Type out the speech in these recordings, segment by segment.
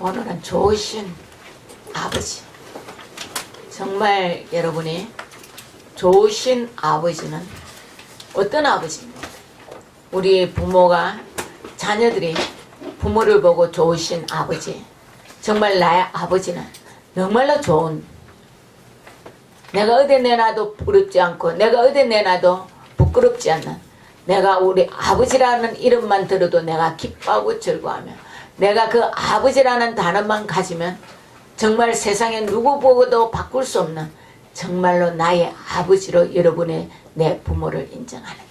오늘은 좋으신 아버지, 정말 여러분이 좋으신 아버지는 어떤 아버지입니까? 우리 부모가, 자녀들이 부모를 보고 좋으신 아버지, 정말 나의 아버지는 정말로 좋은, 내가 어디 내놔도 부럽지 않고 내가 어디 내놔도 부끄럽지 않는, 내가 우리 아버지라는 이름만 들어도 내가 기뻐하고 즐거워하며, 내가 그 아버지라는 단어만 가지면 정말 세상에 누구 보고도 바꿀 수 없는 정말로 나의 아버지로 여러분의 내 부모를 인정하느냐.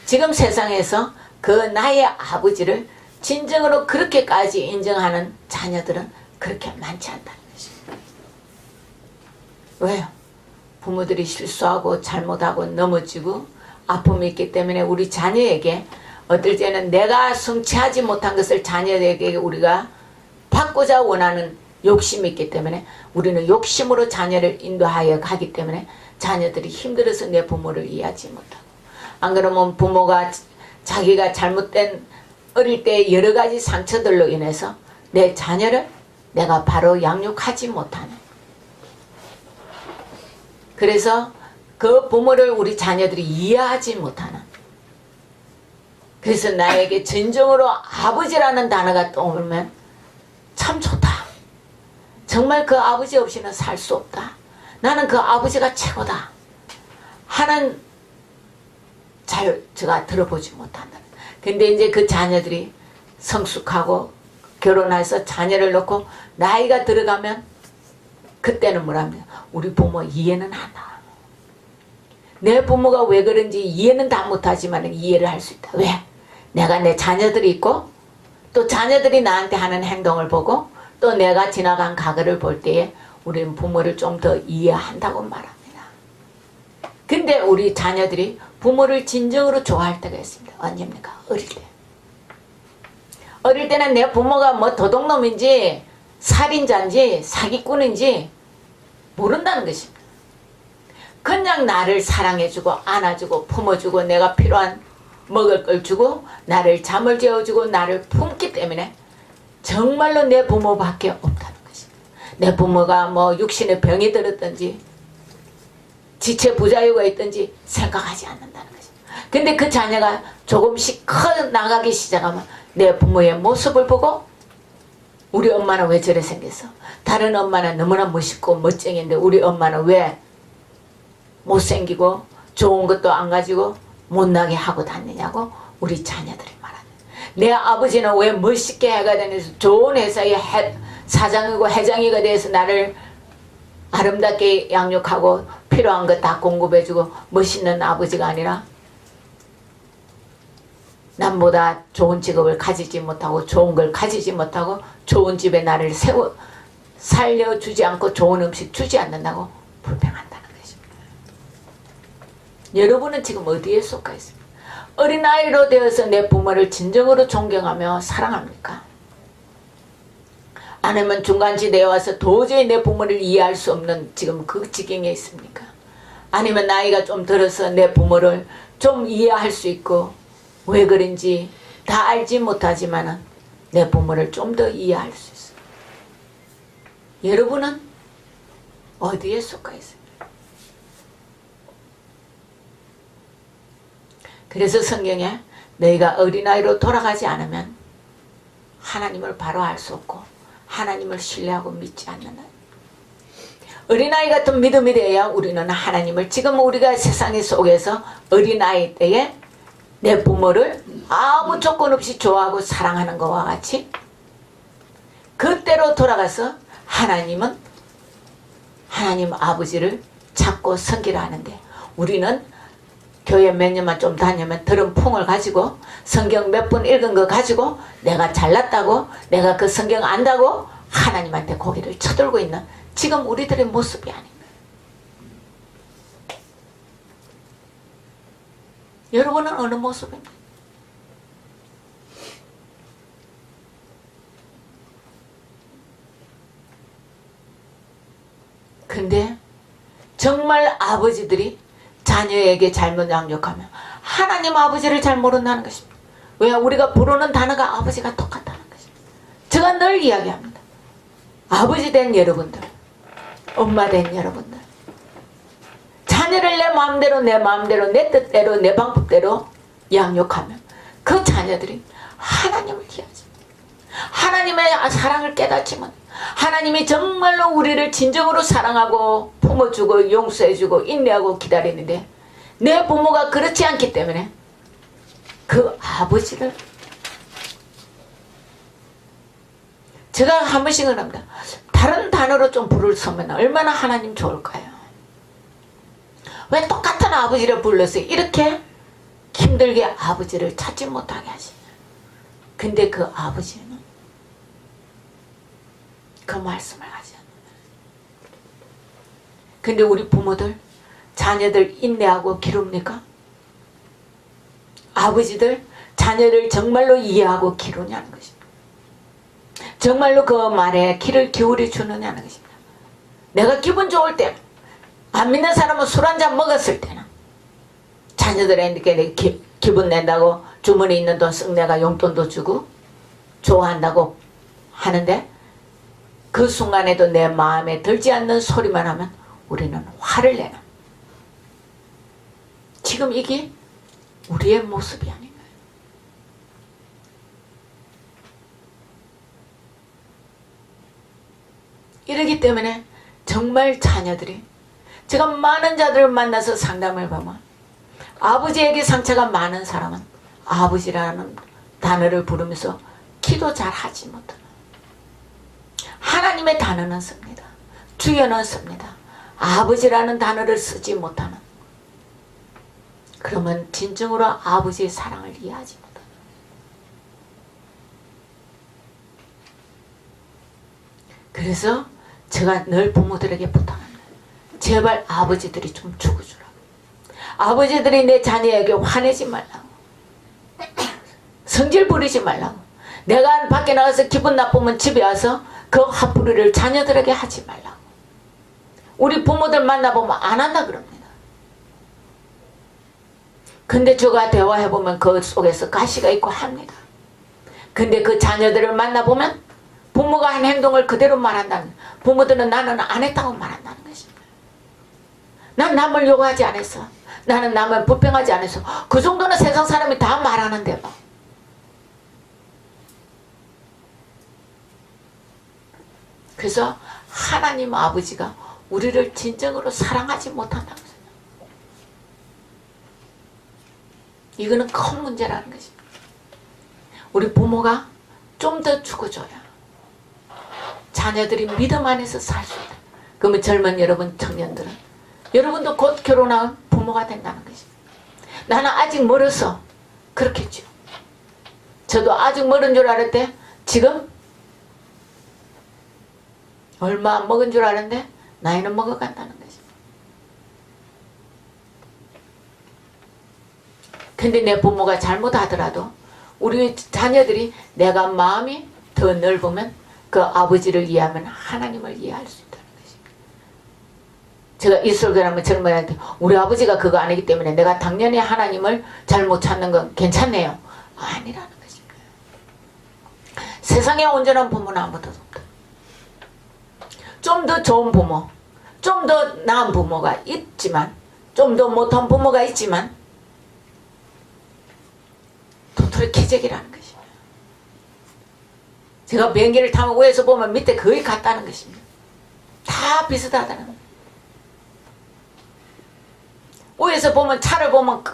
지금 세상에서 그 나의 아버지를 진정으로 그렇게까지 인정하는 자녀들은 그렇게 많지 않다는 것입니다. 왜요? 부모들이 실수하고 잘못하고 넘어지고 아픔이 있기 때문에 우리 자녀에게 어떨 때는 내가 성취하지 못한 것을 자녀에게 우리가 받고자 원하는 욕심이 있기 때문에 우리는 욕심으로 자녀를 인도하여 가기 때문에 자녀들이 힘들어서 내 부모를 이해하지 못하고, 안 그러면 부모가 자기가 잘못된 어릴 때 여러 가지 상처들로 인해서 내 자녀를 내가 바로 양육하지 못하는, 그래서 그 부모를 우리 자녀들이 이해하지 못하는, 그래서 나에게 진정으로 아버지라는 단어가 떠오르면 참 좋다. 정말 그 아버지 없이는 살 수 없다. 나는 그 아버지가 최고다 하는, 제가 들어보지 못한다. 근데 이제 그 자녀들이 성숙하고 결혼해서 자녀를 놓고 나이가 들어가면 그때는 뭐랍니까? 우리 부모 이해는 한다. 내 부모가 왜 그런지 이해는 다 못하지만 이해를 할 수 있다. 왜? 내가 내 자녀들이 있고 또 자녀들이 나한테 하는 행동을 보고 또 내가 지나간 과거를 볼 때에 우리는 부모를 좀 더 이해한다고 말합니다. 근데 우리 자녀들이 부모를 진정으로 좋아할 때가 있습니다. 언제입니까? 어릴 때. 어릴 때는 내 부모가 뭐 도둑놈인지 살인자인지 사기꾼인지 모른다는 것입니다. 그냥 나를 사랑해주고 안아주고 품어주고 내가 필요한 먹을 걸 주고 나를 잠을 재워주고 나를 품기 때문에 정말로 내 부모밖에 없다는 것입니다. 내 부모가 뭐 육신의 병이 들었든지 지체 부자유가 있든지 생각하지 않는다는 것입니다. 근데 그 자녀가 조금씩 커 나가기 시작하면 내 부모의 모습을 보고 우리 엄마는 왜 저래 생겼어? 다른 엄마는 너무나 멋있고 멋쟁인데 우리 엄마는 왜 못생기고 좋은 것도 안 가지고 못나게 하고 다니냐고 우리 자녀들이 말하네. 내 아버지는 왜 멋있게 해가 다녀서 좋은 회사의 사장이고 회장이가 돼서 나를 아름답게 양육하고 필요한 거 다 공급해주고 멋있는 아버지가 아니라 남보다 좋은 직업을 가지지 못하고 좋은 걸 가지지 못하고 좋은 집에 나를 살려주지 않고 좋은 음식 주지 않는다고 불평한다는 것입니다. 여러분은 지금 어디에 속해 있습니까? 어린아이로 되어서 내 부모를 진정으로 존경하며 사랑합니까? 아니면 중간지대에 와서 도저히 내 부모를 이해할 수 없는 지금 그 지경에 있습니까? 아니면 나이가 좀 들어서 내 부모를 좀 이해할 수 있고 왜 그런지 다 알지 못하지만 내 부모를 좀 더 이해할 수 있어요. 여러분은 어디에 속해 있습니까? 그래서 성경에 너희가 어린아이로 돌아가지 않으면 하나님을 바로 알 수 없고 하나님을 신뢰하고 믿지 않는 어린아이 같은 믿음이 돼야 우리는 하나님을, 지금 우리가 세상 속에서 어린아이 때에 내 부모를 아무 조건 없이 좋아하고 사랑하는 것과 같이 그때로 돌아가서 하나님은 하나님 아버지를 찾고 섬기라 하는데, 우리는 교회 몇 년만 좀 다니면 들은 풍을 가지고 성경 몇 번 읽은 거 가지고 내가 잘났다고 내가 그 성경 안다고 하나님한테 고개를 쳐들고 있는 지금 우리들의 모습이 아닙니다. 여러분은 어느 모습입니까? 근데 정말 아버지들이 자녀에게 잘못 양육하면 하나님 아버지를 잘 모른다는 것입니다. 왜? 우리가 부르는 단어가 아버지가 똑같다는 것입니다. 제가 늘 이야기합니다. 아버지 된 여러분들, 엄마 된 여러분들, 자녀를 내 마음대로 내 뜻대로 내 방법대로 양육하면 그 자녀들이 하나님을 이해하지, 하나님의 사랑을 깨닫지만, 하나님이 정말로 우리를 진정으로 사랑하고 품어주고 용서해주고 인내하고 기다리는데 내 부모가 그렇지 않기 때문에 그 아버지를, 제가 한 번씩은 합니다. 다른 단어로 좀 부를 서면 얼마나 하나님 좋을까요? 왜 똑같은 아버지를 불러서 이렇게 힘들게 아버지를 찾지 못하게 하시냐. 근데 그 아버지는 그 말씀을 하지 않는다. 근데 우리 부모들 자녀들 인내하고 기릅니까? 아버지들 자녀를 정말로 이해하고 기르냐는 것입니다. 정말로 그 말에 귀를 기울여 주느냐는 것입니다. 내가 기분 좋을 때는, 안 믿는 사람은 술 한잔 먹었을 때는 자녀들에게 기분 낸다고 주머니에 있는 돈 쓱 내가 용돈도 주고 좋아한다고 하는데 그 순간에도 내 마음에 들지 않는 소리만 하면 우리는 화를 내는, 지금 이게 우리의 모습이 아닌가요? 이러기 때문에 정말 자녀들이, 제가 많은 자들을 만나서 상담을 보면 아버지에게 상처가 많은 사람은 아버지라는 단어를 부르면서 기도 잘 하지 못하는, 하나님의 단어는 씁니다. 주여는 씁니다. 아버지라는 단어를 쓰지 못하는, 그러면 진정으로 아버지의 사랑을 이해하지 못하는. 그래서 제가 늘 부모들에게 부탁합니다. 제발 아버지들이 좀 죽어주라고. 아버지들이 내 자녀에게 화내지 말라고, 성질 부리지 말라고, 내가 밖에 나가서 기분 나쁘면 집에 와서 그 화풀이를 자녀들에게 하지 말라고. 우리 부모들 만나보면 안 한다 그럽니다. 근데 제가 대화해보면 그 속에서 가시가 있고 합니다. 근데 그 자녀들을 만나보면 부모가 한 행동을 그대로 말한다는, 부모들은 나는 안 했다고 말한다는 것입니다. 난 남을 욕하지 않았어, 나는 남을 불평하지 않았어, 그 정도는 세상 사람이 다 말하는데 뭐. 그래서 하나님 아버지가 우리를 진정으로 사랑하지 못한다는 것입니다. 이거는 큰 문제라는 것입니다. 우리 부모가 좀 더 죽어줘야 자녀들이 믿음 안에서 살 수 있다. 그러면 젊은 여러분, 청년들은 여러분도 곧 결혼한 부모가 된다는 것입니다. 나는 아직 멀어서 그렇겠죠. 저도 아직 멀은 줄 알았대. 지금 얼마 안 먹은 줄 아는데 나이는 먹어간다는 것입니다. 근데 내 부모가 잘못하더라도 우리 자녀들이 내가 마음이 더 넓으면 그 아버지를 이해하면 하나님을 이해할 수 있다는 것입니다. 제가 이슬교라면 젊은이한테 우리 아버지가 그거 아니기 때문에 내가 당연히 하나님을 잘못 찾는 건 괜찮네요. 아니라는 것입니다. 세상에 온전한 부모는 아무도 없다. 좀 더 좋은 부모, 좀 더 나은 부모가 있지만, 좀 더 못한 부모가 있지만 도토리 기적이라는 것입니다. 제가 비행기를 타면 위에서 보면 밑에 거의 같다는 것입니다. 다 비슷하다는 겁니다. 위에서 보면 차를 보면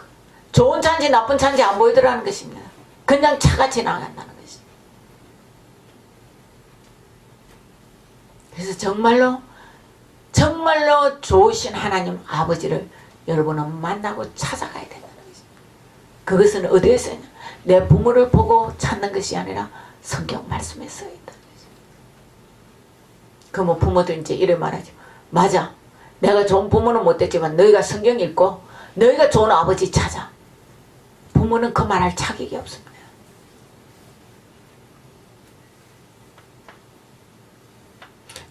좋은 차인지 나쁜 차인지 안 보이더라는 것입니다. 그냥 차가 지나간다는 것입니다. 그래서 정말로 좋으신 하나님 아버지를 여러분은 만나고 찾아가야 된다는 것입니다. 그것은 어디에서 있냐? 내 부모를 보고 찾는 것이 아니라 성경 말씀에 써 있다는 것입니다. 그러면 부모들 이제 이래 말하죠. 맞아, 내가 좋은 부모는 못됐지만 너희가 성경 읽고 너희가 좋은 아버지 찾아. 부모는 그 말할 자격이 없습니다.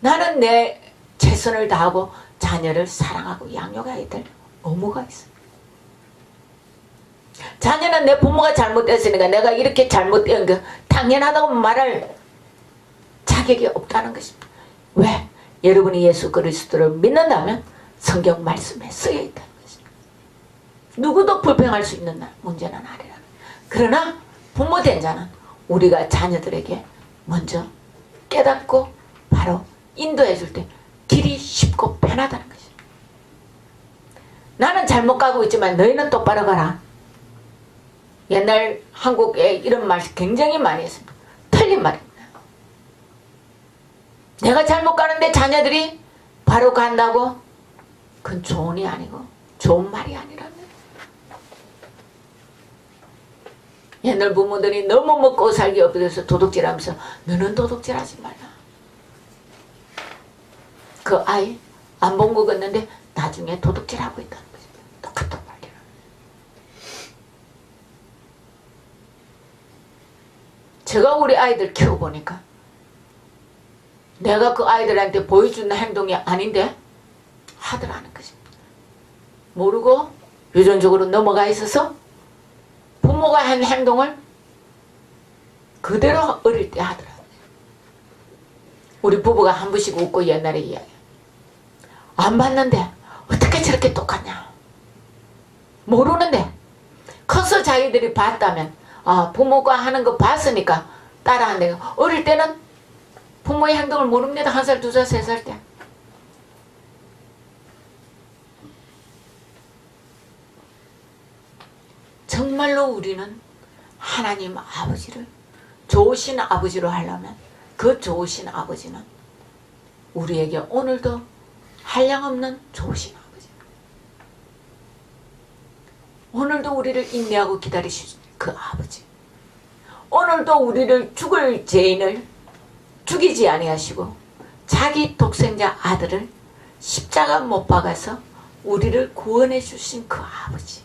나는 내 최선을 다하고 자녀를 사랑하고 양육해야 될 의무가 있습니다. 자녀는 내 부모가 잘못됐으니까 내가 이렇게 잘못된 거 당연하다고 말할 자격이 없다는 것입니다. 왜? 여러분이 예수 그리스도를 믿는다면 성경 말씀에 쓰여 있다는 것입니다. 누구도 불평할 수 있는 문제는 아니라. 그러나 부모된 자는 우리가 자녀들에게 먼저 깨닫고 바로 인도해 줄 때 길이 쉽고 편하다는 것입니다. 나는 잘못 가고 있지만 너희는 똑바로 가라. 옛날 한국에 이런 말 굉장히 많이 했습니다. 틀린 말입니다. 내가 잘못 가는데 자녀들이 바로 간다고? 그건 조언이 아니고 좋은 말이 아니랍니다. 옛날 부모들이 너무 먹고 살기 없어서 도둑질하면서 너는 도둑질하지 말라. 그 아이 안 본 것 같는데 나중에 도둑질하고 있다는 것입니다. 똑같은 말이라. 제가 우리 아이들 키워보니까 내가 그 아이들한테 보여주는 행동이 아닌데 하더라는 것입니다. 모르고 유전적으로 넘어가 있어서 부모가 한 행동을 그대로 어릴 때 하더라고요. 우리 부부가 한 번씩 웃고 옛날에 이야기. 안 봤는데 어떻게 저렇게 똑같냐. 모르는데 커서 자기들이 봤다면 부모가 하는 거 봤으니까 따라한대. 어릴 때는 부모의 행동을 모릅니다. 1살, 2살, 3살 때. 정말로 우리는 하나님 아버지를 좋으신 아버지로 하려면 그 좋으신 아버지는 우리에게 오늘도 한량없는 좋으신 아버지, 오늘도 우리를 인내하고 기다리시는 그 아버지, 오늘도 우리를 죽을 죄인을 죽이지 아니하시고 자기 독생자 아들을 십자가 못 박아서 우리를 구원해 주신 그 아버지,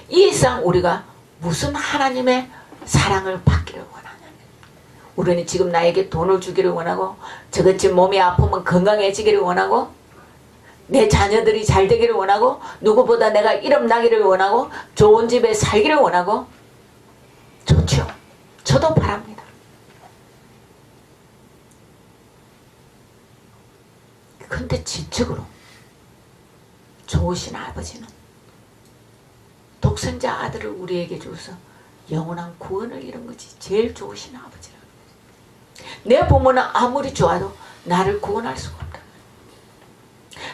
이 이상 우리가 무슨 하나님의 사랑을 받기를 원하냐면, 우리는 지금 나에게 돈을 주기를 원하고 저같이 몸이 아프면 건강해지기를 원하고 내 자녀들이 잘 되기를 원하고 누구보다 내가 이름 나기를 원하고 좋은 집에 살기를 원하고 좋죠. 저도 바랍니다. 근데 지적으로 좋으신 아버지는 독생자 아들을 우리에게 주어서 영원한 구원을 이룬 것이 제일 좋으신 아버지라는 거예요. 내 부모는 아무리 좋아도 나를 구원할 수가 없다.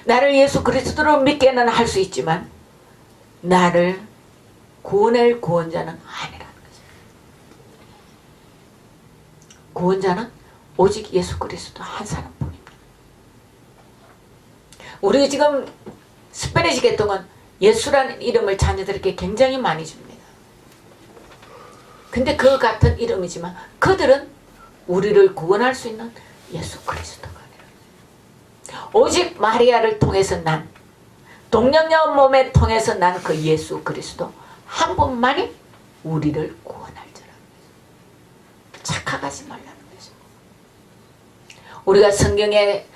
나를 예수 그리스도로 믿게는 할 수 있지만 나를 구원할 구원자는 아니라는 거죠. 구원자는 오직 예수 그리스도 한 사람뿐입니다. 우리 지금 스페니시 계통은 예수라는 이름을 자녀들에게 굉장히 많이 줍니다. 근데 그 같은 이름이지만 그들은 우리를 구원할 수 있는 예수 그리스도가 아니라 오직 마리아를 통해서 난 동정녀 몸에 통해서 난 그 예수 그리스도 한 분만이 우리를 구원할 자라는 거죠. 착각하지 말라는 거죠. 우리가 성경에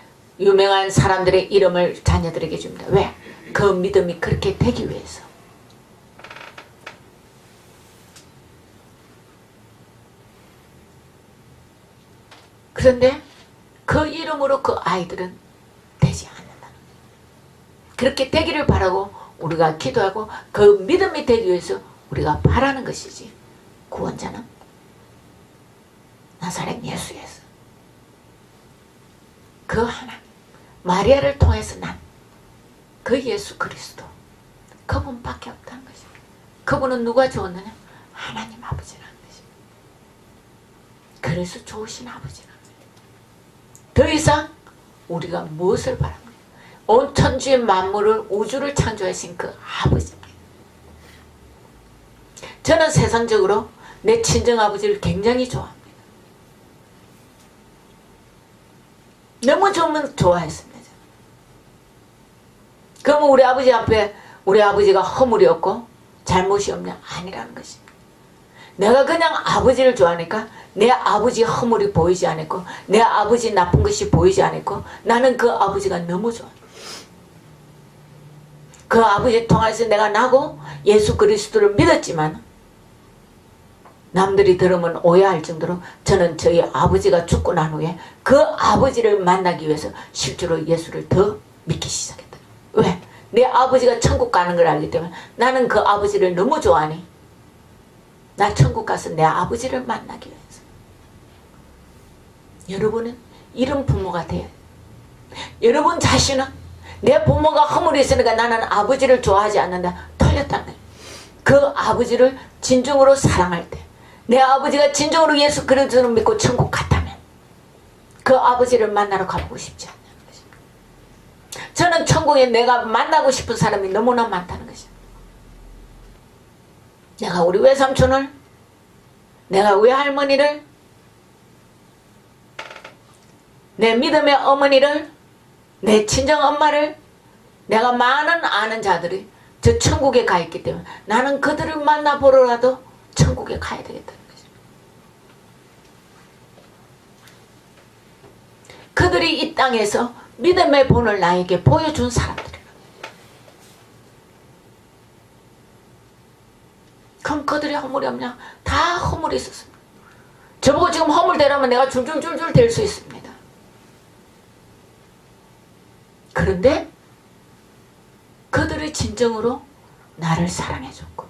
유명한 사람들의 이름을 자녀들에게 줍니다. 왜? 그 믿음이 그렇게 되기 위해서. 그런데 그 이름으로 그 아이들은 되지 않는다는 거예요. 그렇게 되기를 바라고 우리가 기도하고 그 믿음이 되기 위해서 우리가 바라는 것이지, 구원자는 나사렛 예수에서 그 하나님 마리아를 통해서 난 그 예수 그리스도 그분밖에 없다는 것입니다. 그분은 누가 주었느냐? 하나님 아버지라는 것입니다. 그래서 좋으신 아버지라는 거예요. 더 이상 우리가 무엇을 바랍니까? 온 천지의 만물을 우주를 창조하신 그 아버지입니다. 저는 세상적으로 내 친정아버지를 굉장히 좋아합니다. 너무 좋으면 좋아했습니다. 그러면 우리 아버지 앞에 우리 아버지가 허물이 없고 잘못이 없냐? 아니라는 것입니다. 내가 그냥 아버지를 좋아하니까 내 아버지 허물이 보이지 않았고 내 아버지 나쁜 것이 보이지 않았고 나는 그 아버지가 너무 좋아. 그 아버지 통해서 내가 나고 예수 그리스도를 믿었지만 남들이 들으면 오해할 정도로 저는 저희 아버지가 죽고 난 후에 그 아버지를 만나기 위해서 실제로 예수를 더 믿기 시작했다. 왜? 내 아버지가 천국 가는 걸 알기 때문에 나는 그 아버지를 너무 좋아하니 나 천국 가서 내 아버지를 만나기 위해서. 여러분은 이런 부모가 돼야 돼요. 여러분 자신은 내 부모가 허물이 있으니까 나는 아버지를 좋아하지 않는다. 틀렸다는 거예요. 그 아버지를 진정으로 사랑할 때 내 아버지가 진정으로 예수 그리스도를 믿고 천국 갔다면 그 아버지를 만나러 가보고 싶지 않냐는 것입니다. 저는 천국에 내가 만나고 싶은 사람이 너무나 많다는 것입니다. 내가 우리 외삼촌을, 내가 외할머니를, 내 믿음의 어머니를, 내 친정엄마를, 내가 많은 아는 자들이 저 천국에 가 있기 때문에 나는 그들을 만나보러라도 천국에 가야 되겠다는 것입니다. 그들이 이 땅에서 믿음의 본을 나에게 보여준 사람들이라. 그럼 그들이 허물이 없냐? 다 허물이 있었습니다. 저보고 지금 허물대라면 내가 줄줄줄줄 될 수 있습니다. 그런데 그들이 진정으로 나를 사랑해줬고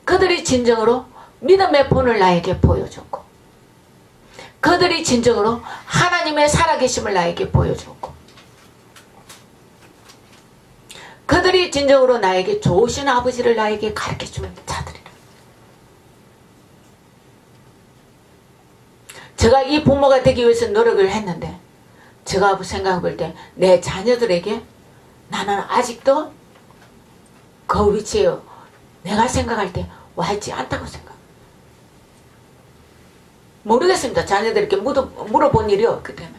그들이 진정으로 믿음의 본을 나에게 보여줬고 그들이 진정으로 하나님의 살아계심을 나에게 보여줬고 그들이 진정으로 나에게 좋으신 아버지를 나에게 가르쳐주는 자들이라. 제가 이 부모가 되기 위해서 노력을 했는데 제가 생각해 볼 때 내 자녀들에게 나는 아직도 그 위치에 내가 생각할 때 와 있지 않다고 생각. 모르겠습니다. 자녀들에게 물어본 일이 없기 때문에.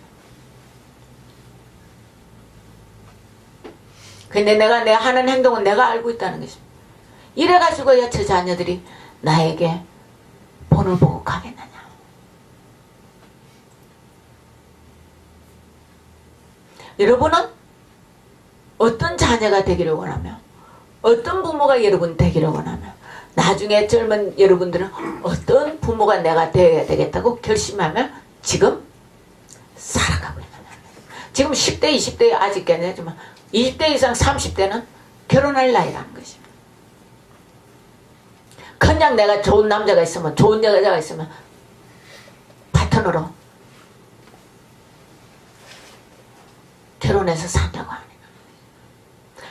근데 내가 내 하는 행동은 내가 알고 있다는 것입니다. 이래가지고야 저 자녀들이 나에게 본을 보고 가겠느냐. 여러분은 어떤 자녀가 되기를 원하며 어떤 부모가 여러분 되기를 원하며 나중에 젊은 여러분들은 어떤 부모가 내가 되어야 되겠다고 결심하며 지금 살아가고 있는 거예요. 지금 10대, 20대에 아직 괜찮지만 20대 이상 30대는 결혼할 나이라는 것입니다. 그냥 내가 좋은 남자가 있으면 좋은 여자가 있으면 파트너로 결혼해서 산다고 하는 거예요.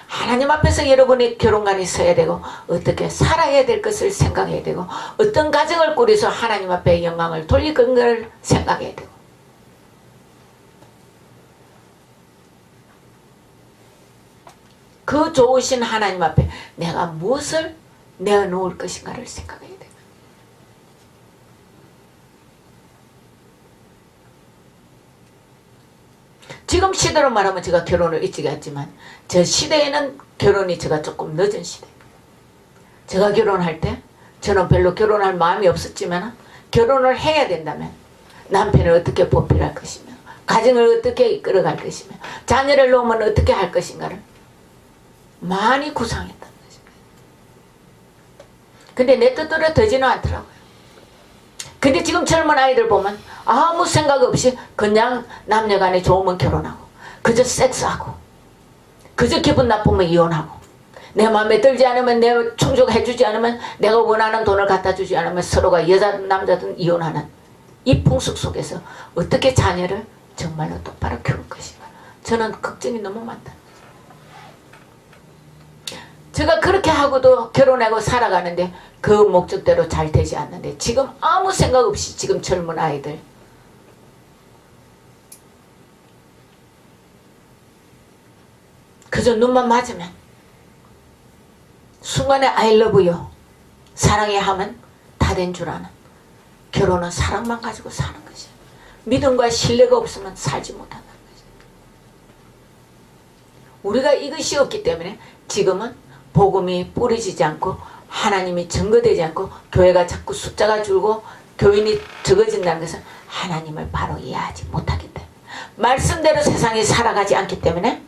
하나님 앞에서 여러분의 결혼관이 서야 되고 어떻게 살아야 될 것을 생각해야 되고 어떤 가정을 꾸려서 하나님 앞에 영광을 돌릴 걸 생각해야 되고 그 좋으신 하나님 앞에 내가 무엇을 내어놓을 것인가를 생각해야 돼요. 지금 시대로 말하면 제가 결혼을 일찍 했지만 저 시대에는 결혼이 제가 조금 늦은 시대. 제가 결혼할 때 저는 별로 결혼할 마음이 없었지만 결혼을 해야 된다면 남편을 어떻게 보필할 것이며 가정을 어떻게 이끌어갈 것이며 자녀를 놓으면 어떻게 할 것인가를 많이 구상했다는 것입니다. 근데 내 뜻대로 되지는 않더라고요. 근데 지금 젊은 아이들 보면 아무 생각 없이 그냥 남녀간에 좋으면 결혼하고 그저 섹스하고 그저 기분 나쁘면 이혼하고 내 마음에 들지 않으면 내가 충족해주지 않으면 내가 원하는 돈을 갖다 주지 않으면 서로가 여자든 남자든 이혼하는 이 풍습 속에서 어떻게 자녀를 정말로 똑바로 키울 것인가. 저는 걱정이 너무 많다. 제가 그렇게 하고도 결혼하고 살아가는데 그 목적대로 잘 되지 않는데 지금 아무 생각 없이 지금 젊은 아이들 그저 눈만 맞으면 순간에 I love you 사랑해 하면 다 된 줄 아는 결혼은 사랑만 가지고 사는 것이야. 믿음과 신뢰가 없으면 살지 못한다는 것이야. 우리가 이것이 없기 때문에 지금은 복음이 뿌려지지 않고 하나님이 증거되지 않고 교회가 자꾸 숫자가 줄고 교인이 적어진다는 것은 하나님을 바로 이해하지 못하기 때문에 말씀대로 세상이 살아가지 않기 때문에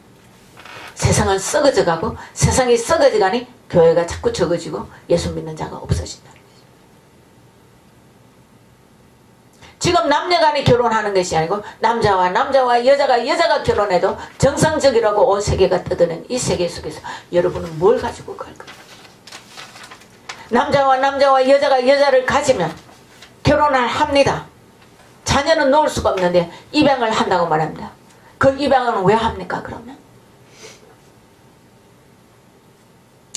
세상은 썩어져 가고 세상이 썩어져 가니 교회가 자꾸 적어지고 예수 믿는 자가 없어진다는 거죠. 지금 남녀간이 결혼하는 것이 아니고 남자와 여자가 결혼해도 정상적이라고 온 세계가 떠드는 이 세계 속에서 여러분은 뭘 가지고 갈 거예요? 남자와 여자를 가지면 결혼을 합니다. 자녀는 놓을 수가 없는데 입양을 한다고 말합니다. 그 입양은 왜 합니까 그러면?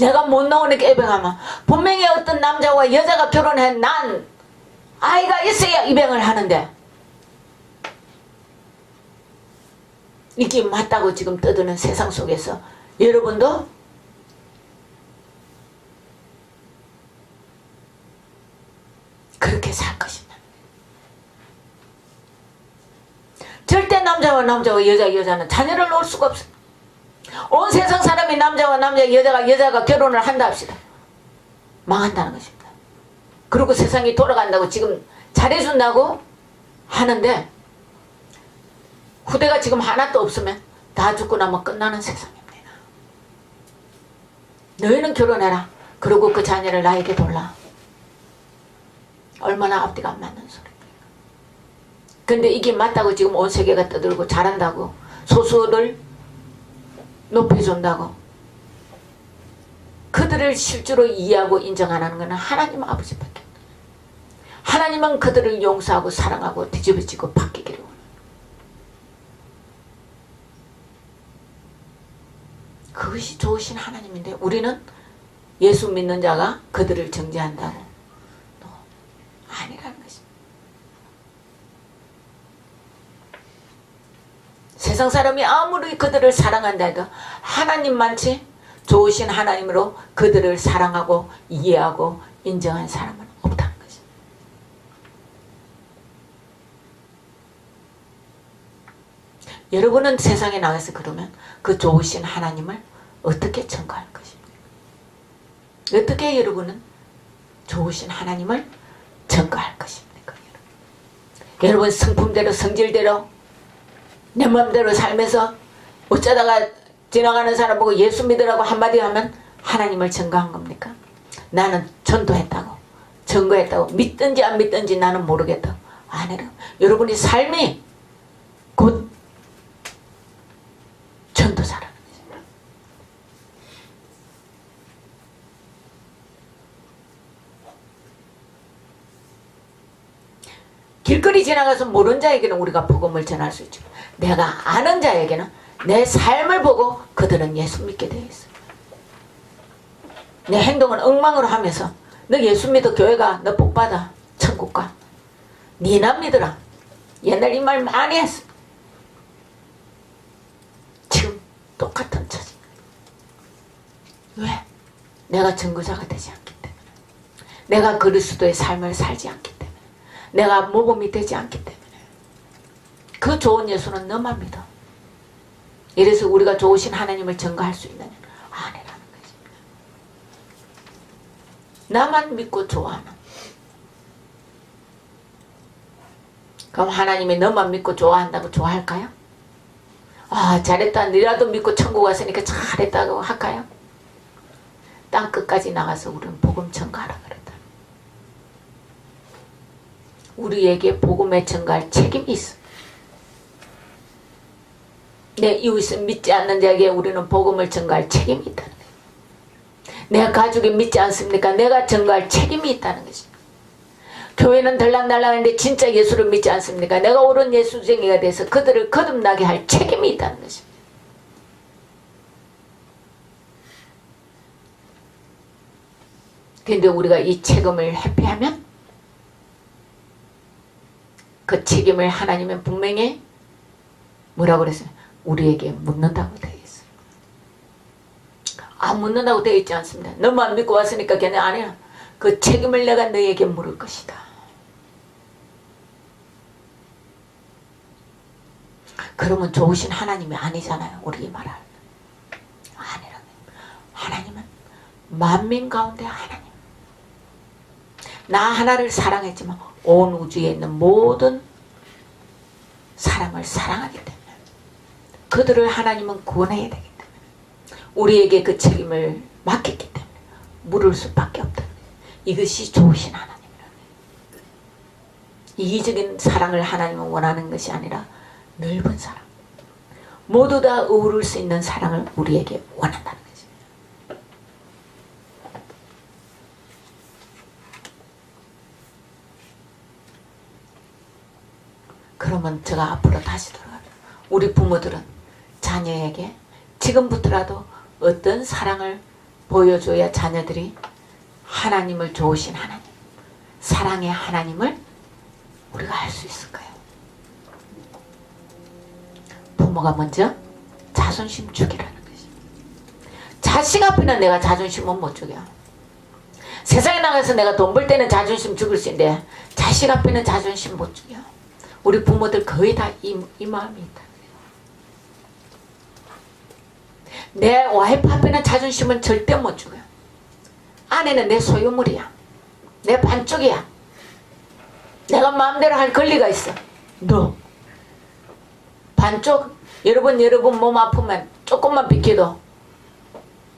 내가 못 나오니까 입양하면 분명히 어떤 남자와 여자가 결혼해 난 아이가 있어야 입양을 하는데 이게 맞다고 지금 떠드는 세상 속에서 여러분도 그렇게 살 것이다. 절대 남자와 여자는 자녀를 놓을 수가 없습니다. 온 세상 사람이 남자와 여자가 결혼을 한다 합시다. 망한다는 것입니다. 그리고 세상이 돌아간다고 지금 잘해준다고 하는데 후대가 지금 하나도 없으면 다 죽고 나면 끝나는 세상입니다. 너희는 결혼해라. 그리고 그 자녀를 나에게 돌라. 얼마나 앞뒤가 안 맞는 소리입니까? 근데 이게 맞다고 지금 온 세계가 떠들고 잘한다고 소수를 높여준다고 그들을 실제로 이해하고 인정 안 하는 것은 하나님 아버지밖에 없다. 하나님은 그들을 용서하고 사랑하고 뒤집어지고 바뀌기를 원합니다. 그것이 좋으신 하나님인데 우리는 예수 믿는 자가 그들을 정죄한다고 아니라는 것입니다. 세상 사람이 아무리 그들을 사랑한다 해도 하나님만치 좋으신 하나님으로 그들을 사랑하고 이해하고 인정한 사람은 없다는 것입니다. 여러분은 세상에 나가서 그러면 그 좋으신 하나님을 어떻게 청구할 것입니까? 어떻게 여러분은 좋으신 하나님을 청구할 것입니까? 여러분 성품대로 성질대로 내 마음대로 살면서 어쩌다가 지나가는 사람 보고 예수 믿으라고 한마디 하면 하나님을 증거한 겁니까? 나는 전도했다고 증거했다고 믿든지 안 믿든지 나는 모르겠다고 아니라 여러분의 삶이 곧 전도사라는 것입니다. 길거리 지나가서 모르는 자에게는 우리가 복음을 전할 수 있죠. 내가 아는 자에게는 내 삶을 보고 그들은 예수 믿게 되어 있어요. 내 행동은 엉망으로 하면서 너 예수 믿어 교회 가, 너 복받아, 천국 가. 니나 믿으라. 옛날 이 말 많이 했어. 지금 똑같은 처지. 왜? 내가 증거자가 되지 않기 때문에. 내가 그리스도의 삶을 살지 않기 때문에. 내가 모범이 되지 않기 때문에. 그 좋은 예수는 너만 믿어. 이래서 우리가 좋으신 하나님을 증거할 수 있느냐? 아니라는 것입니다. 나만 믿고 좋아하는. 그럼 하나님이 너만 믿고 좋아한다고 좋아할까요? 아 잘했다. 너라도 믿고 천국 왔으니까 잘했다고 할까요? 땅 끝까지 나가서 우리는 복음 증거하라 그랬다. 우리에게 복음에 증거할 책임이 있어. 내 이웃을 믿지 않는 자에게 우리는 복음을 증거할 책임이 있다는 거예요. 내 가족이 믿지 않습니까? 내가 증거할 책임이 있다는 것입니다. 교회는 들락날락하는데 진짜 예수를 믿지 않습니까? 내가 옳은 예수쟁이가 돼서 그들을 거듭나게 할 책임이 있다는 것입니다. 그런데 우리가 이 책임을 회피하면 그 책임을 하나님은 분명히 뭐라고 그랬어요? 우리에게 묻는다고 되어 있어요. 아 묻는다고 되어 있지 않습니다. 너만 믿고 왔으니까 걔네 아니야. 그 책임을 내가 너에게 물을 것이다. 그러면 좋으신 하나님이 아니잖아요. 우리 말할 아니라고. 하나님은 만민 가운데 하나님. 나 하나를 사랑했지만 온 우주에 있는 모든 사람을 사랑하기 때문에 그들을 하나님은 구원해야 되기 때문에 우리에게 그 책임을 맡겼기 때문에 물을 수밖에 없다. 이것이 좋으신 하나님이라는 거예요. 이기적인 사랑을 하나님은 원하는 것이 아니라 넓은 사랑, 모두 다 어우를 수 있는 사랑을 우리에게 원한다는 거죠. 그러면 제가 앞으로 다시 돌아가요. 우리 부모들은 자녀에게 지금부터라도 어떤 사랑을 보여줘야 자녀들이 하나님을 좋으신 하나님, 사랑의 하나님을 우리가 알 수 있을까요? 부모가 먼저 자존심 죽이라는 것이. 자식 앞에는 내가 자존심은 못 죽여. 세상에 나가서 내가 돈 벌 때는 자존심 죽을 수 있는데 자식 앞에는 자존심 못 죽여. 우리 부모들 거의 다 이 마음이 있다. 내 와이프 앞에는 자존심은 절대 못 죽어요. 아내는 내 소유물이야. 내 반쪽이야. 내가 마음대로 할 권리가 있어. 너 반쪽, 여러분 몸 아프면 조금만 비켜도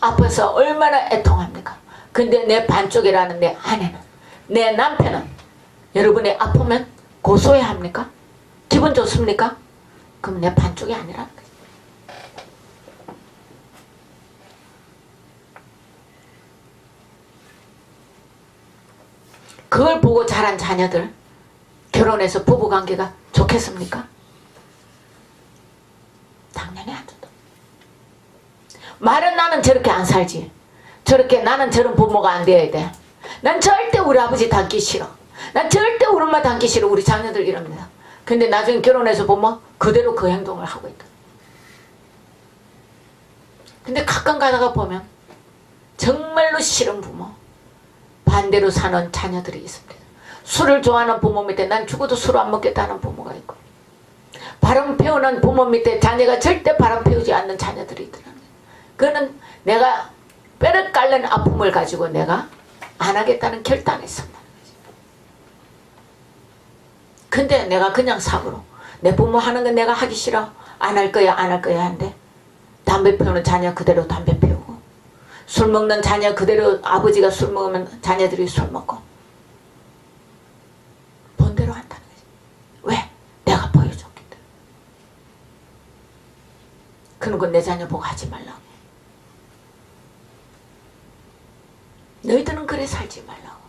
아파서 얼마나 애통합니까? 근데 내 반쪽이라는 내 아내는, 내 남편은 여러분이 아프면 고소해야 합니까? 기분 좋습니까? 그럼 내 반쪽이 아니라는 거예요. 그걸 보고 자란 자녀들 결혼해서 부부관계가 좋겠습니까? 당연히 안 좋다. 말은 나는 저렇게 안 살지. 저렇게 나는 저런 부모가 안 돼야 돼. 난 절대 우리 아버지 닮기 싫어. 난 절대 우리 엄마 닮기 싫어. 우리 자녀들 이럽니다. 근데 나중에 결혼해서 보면 그대로 그 행동을 하고 있다. 근데 가끔 가다가 보면 정말로 싫은 부모, 반대로 사는 자녀들이 있습니다. 술을 좋아하는 부모 밑에 난 죽어도 술 안 먹겠다는 부모가 있고, 바람 피우는 부모 밑에 자녀가 절대 바람 피우지 않는 자녀들이 있더라고요. 그거는 내가 뼈를 깔는 아픔을 가지고 내가 안 하겠다는 결단을 했습니다. 근데 내가 그냥 사고로 내 부모 하는 건 내가 하기 싫어, 안 할 거야 하는데 담배 피우는 자녀 그대로 담배 피우고, 술 먹는 자녀 그대로 아버지가 술 먹으면 자녀들이 술 먹고 본대로 한다는 거지. 왜? 내가 보여줬기 때문에. 그런 건 내 자녀 보고 하지 말라고. 너희들은 그래 살지 말라고.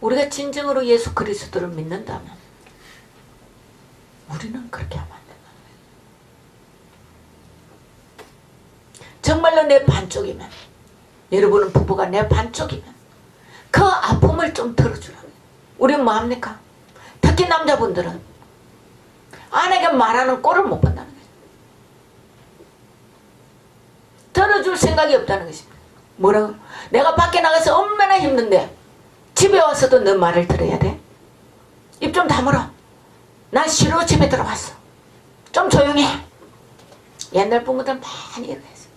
우리가 진정으로 예수 그리스도를 믿는다면 우리는 그렇게 하면 안 된다는 거예요. 정말로 내 반쪽이면, 여러분은 부부가 내 반쪽이면 그 아픔을 좀 들어주라고. 우리는 뭐 합니까? 특히 남자분들은 아내가 말하는 꼴을 못 본다는 거예요. 들어줄 생각이 없다는 것입니다. 뭐라고? 내가 밖에 나가서 얼마나 힘든데 집에 와서도 너 말을 들어야 돼? 입 좀 다물어. 난 싫어 집에 들어왔어. 좀 조용히 해. 옛날 부모들은 많이 이러했어.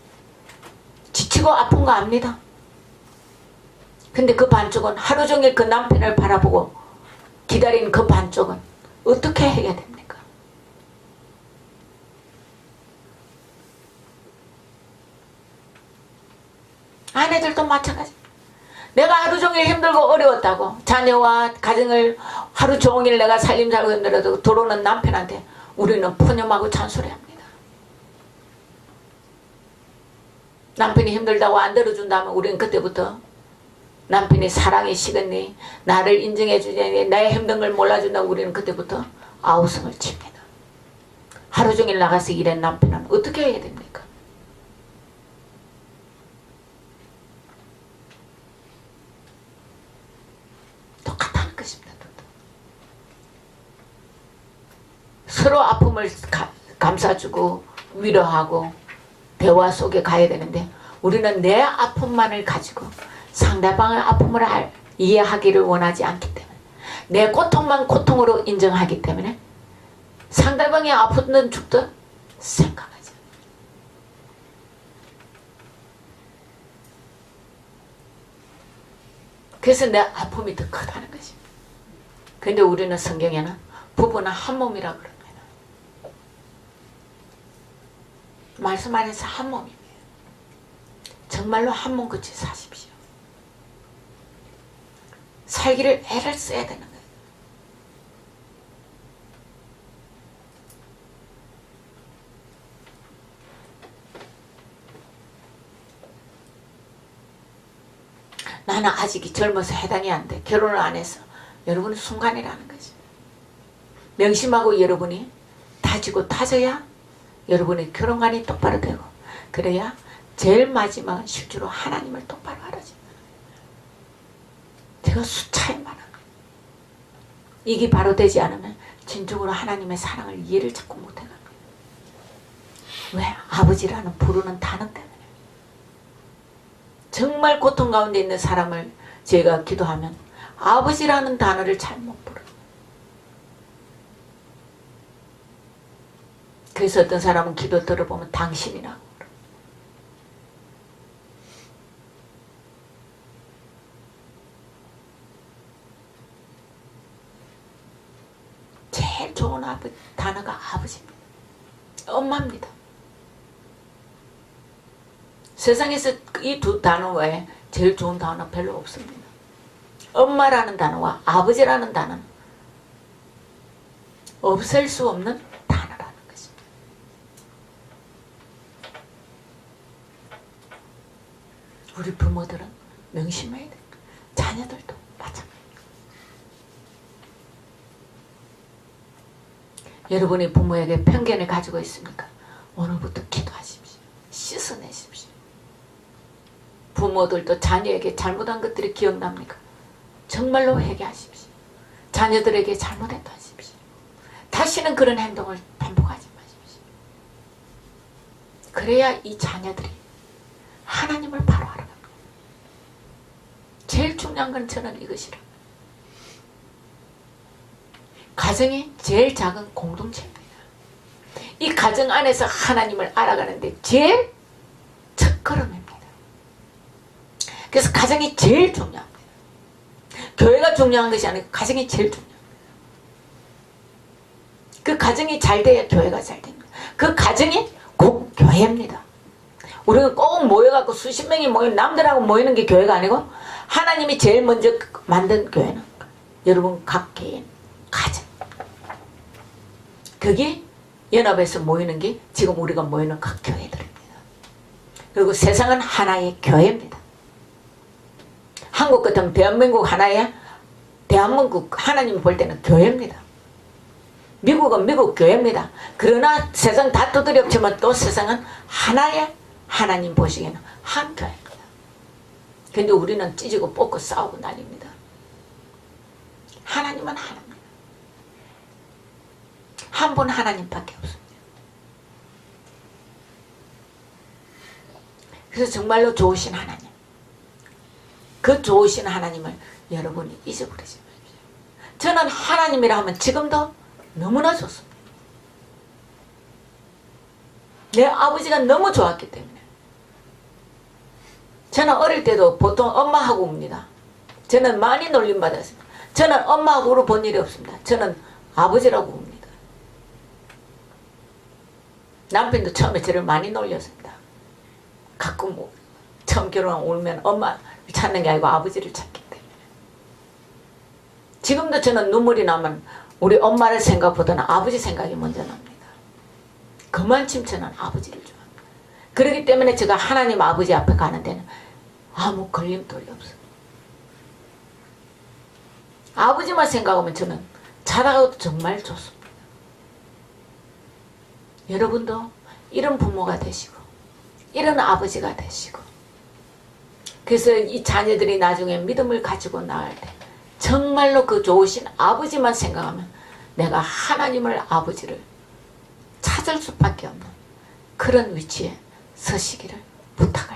지치고 아픈 거 압니다. 근데 그 반쪽은 하루 종일 그 남편을 바라보고 기다린 그 반쪽은 어떻게 해야 됩니까? 아내들도 마찬가지. 내가 하루 종일 힘들고 어려웠다고 자녀와 가정을 하루 종일 내가 살림 살고 힘들어도 들어오는 남편한테 우리는 푸념하고 잔소리합니다. 남편이 힘들다고 안 들어준다면 우리는 그때부터 남편이 사랑이 식었니, 나를 인정해 주니, 나의 힘든 걸 몰라준다고 우리는 그때부터 아우성을 칩니다. 하루 종일 나가서 일한 남편은 어떻게 해야 됩니까? 똑같다는 것입니다. 서로 아픔을 감싸주고 위로하고 대화 속에 가야 되는데 우리는 내 아픔만을 가지고 상대방의 아픔을 이해하기를 원하지 않기 때문에, 내 고통만 고통으로 인정하기 때문에 상대방이 아프든 죽든 생각하지. 그래서 내 아픔이 더 크다는 거지. 근데 우리는 성경에는 부부는 한 몸이라고 그럽니다. 말씀 안에서 한 몸입니다. 정말로 한 몸같이 사십시오. 살기를 애를 써야 되는 거예요. 나는 아직 젊어서 해당이 안 돼. 결혼을 안 해서. 여러분은 순간이라는 거지. 명심하고 여러분이 다지고 다져야 여러분의 결혼관이 똑바로 되고, 그래야 제일 마지막은 실제로 하나님을 똑바로 알아진다. 제가 수차에 말합니다. 이게 바로 되지 않으면 진정으로 하나님의 사랑을 이해를 자꾸 못해갑니다. 왜? 아버지라는 부르는 단어 때문에. 정말 고통 가운데 있는 사람을 제가 기도하면 아버지라는 단어를 잘못 부르는. 그래서 어떤 사람은 기도 들어보면 당신이라고 부르는. 제일 좋은 단어가 아버지입니다. 엄마입니다. 세상에서 이 두 단어 외에 제일 좋은 단어 별로 없습니다. 엄마라는 단어와 아버지라는 단어는 없앨 수 없는 단어라는 것입니다. 우리 부모들은 명심해야 됩니다. 자녀들도 마찬가지입니다. 여러분이 부모에게 편견을 가지고 있습니까? 오늘부터 기도하십시오. 씻어내십시오. 부모들도 자녀에게 잘못한 것들이 기억납니까? 정말로 회개하십시오. 자녀들에게 잘못했다 하십시오. 다시는 그런 행동을 반복하지 마십시오. 그래야 이 자녀들이 하나님을 바로 알아갑니다. 제일 중요한 건 저는 이것이라. 가정이 제일 작은 공동체입니다. 이 가정 안에서 하나님을 알아가는데 제일 첫걸음입니다. 그래서 가정이 제일 중요합니다. 교회가 중요한 것이 아니고 가정이 제일 중요합니다. 그 가정이 잘 돼야 교회가 잘 됩니다. 그 가정이 곧 교회입니다. 우리가 꼭 모여갖고 수십 명이 모인 남들하고 모이는 게 교회가 아니고 하나님이 제일 먼저 만든 교회는 여러분 각 개인 가정. 그게 연합해서 모이는 게 지금 우리가 모이는 각 교회들입니다. 그리고 세상은 하나의 교회입니다. 한국 같으면 대한민국 하나야. 대한민국 하나님이 볼 때는 교회입니다. 미국은 미국 교회입니다. 그러나 세상 다 두드려 엎치면 또 세상은 하나의 하나님 보시기에는 한 교회입니다. 근데 우리는 찢고 뽑고 싸우고 난립니다. 하나님은 하나입니다. 한 분 하나님밖에 없습니다. 그래서 정말로 좋으신 하나님, 그 좋으신 하나님을 여러분이 잊어버리지 마십시오. 저는 하나님이라 하면 지금도 너무나 좋습니다. 내 아버지가 너무 좋았기 때문에. 저는 어릴 때도 보통 엄마하고 웁니다. 저는 많이 놀림받았습니다. 저는 엄마하고 울어본 일이 없습니다. 저는 아버지라고 웁니다. 남편도 처음에 저를 많이 놀렸습니다. 가끔 처음 결혼하고 울면 엄마를 찾는 게 아니고 아버지를 찾기 때문에. 지금도 저는 눈물이 나면 우리 엄마를 생각보다는 아버지 생각이 먼저 납니다. 그만큼 저는 아버지를 좋아합니다. 그렇기 때문에 제가 하나님 아버지 앞에 가는 데는 아무 걸림돌이 없어요. 아버지만 생각하면 저는 자다가도 정말 좋습니다. 여러분도 이런 부모가 되시고 이런 아버지가 되시고, 그래서 이 자녀들이 나중에 믿음을 가지고 나갈 때 정말로 그 좋으신 아버지만 생각하면 내가 하나님을 아버지를 찾을 수밖에 없는 그런 위치에 서시기를 부탁합니다.